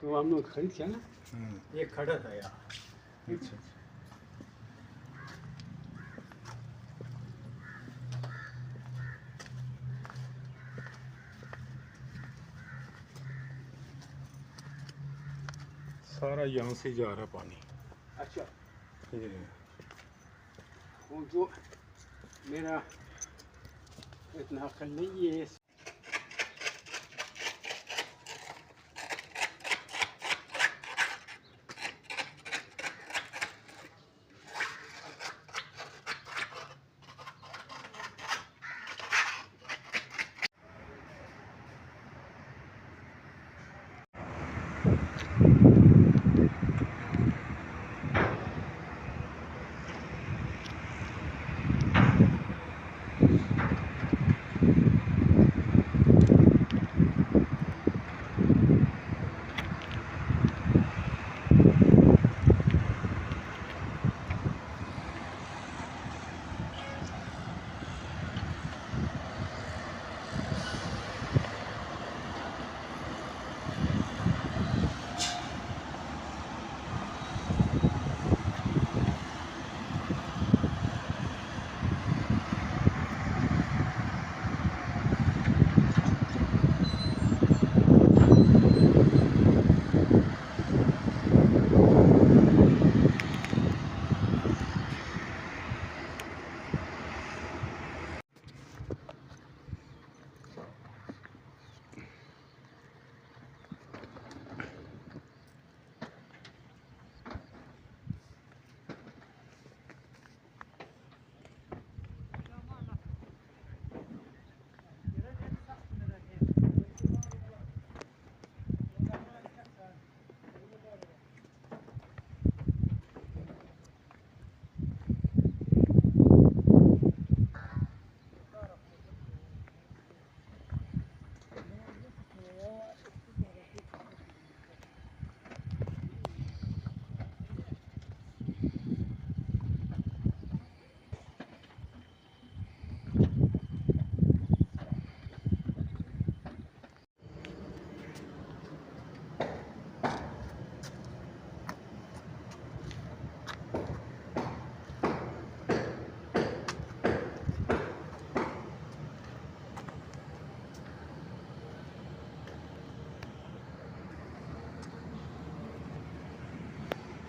तो हम लोग खरीद किया ना, हाँ। ये खड़ा था यार। अच्छा अच्छा। सारा यहाँ से जा रहा पानी। अच्छा, ये वो जो मेरा इतना अकल नहीं है।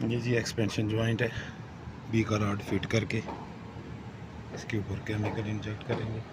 ये जी एक्सपेंशन जॉइंट है, बी का रॉड फिट करके इसके ऊपर केमिकल इंजेक्ट करेंगे।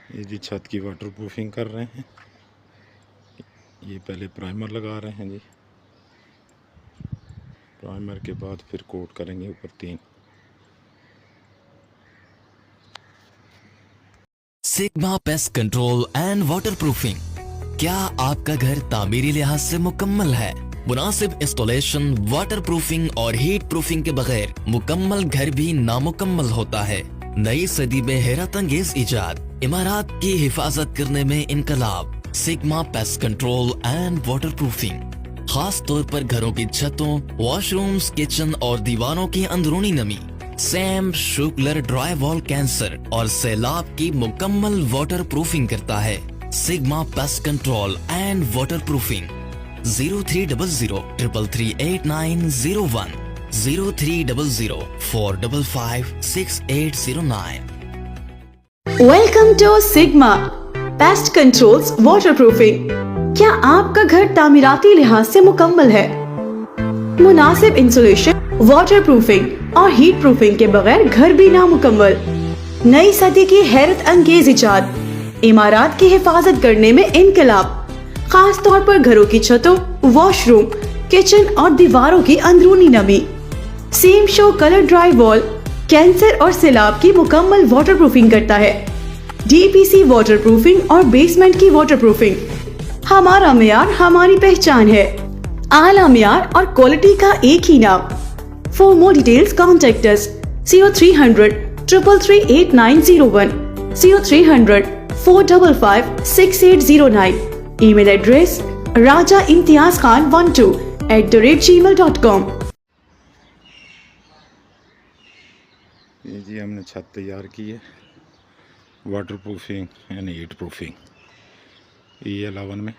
ये जी छत की वाटर प्रूफिंग कर रहे हैं। ये पहले प्राइमर लगा रहे हैं जी, प्राइमर के बाद फिर कोट करेंगे ऊपर 3। Sigma pest control and waterproofing. क्या आपका घर तामीरी लिहाज से मुकम्मल है? मुनासिब इंस्टॉलेशन, वाटरप्रूफिंग और हीट प्रूफिंग के बगैर मुकम्मल घर भी नामुकम्मल होता है। नई सदी में हैरत अंगेज इजाद, इमारत की हिफाजत करने में इनकलाब। Sigma pest control and waterproofing, खास तौर पर घरों की छतों, वॉशरूम्स, किचन और दीवारों की अंदरूनी नमी, सैम, शुगलर, ड्राई वॉल कैंसर और सैलाब की मुकम्मल वाटर प्रूफिंग करता है। Sigma pest control and water proofing 0300333891 0300455689। Welcome to Sigma pest controls waterproofing. क्या आपका घर तामीराती लिहाज से मुकम्मल है? मुनासिब इंसुलेशन, वाटरप्रूफिंग और हीट प्रूफिंग के बगैर घर भी नामुकम्मल। नई सदी की हैरत अंगेज इजाद, इमारत की हिफाजत करने में इनकलाब, खास तौर पर घरों की छतों, वॉशरूम, किचन और दीवारों की अंदरूनी नमी, same show colour, dry wall cancer और सैलाब की मुकम्मल वाटरप्रूफिंग करता है। डीपीसी वाटरप्रूफिंग और बेसमेंट की वाटरप्रूफिंग हमारा मियार, हमारी पहचान है। आला मियार और क्वालिटी का एक ही नाम। For more details, contact us 0300 333 8901, 0300 455 6809. Email address rajaimtiazkhan12@gmail.com. ये जी हमने छत तैयार की है, वाटर प्रूफिंग यानी हीट प्रूफिंग। ये 11 में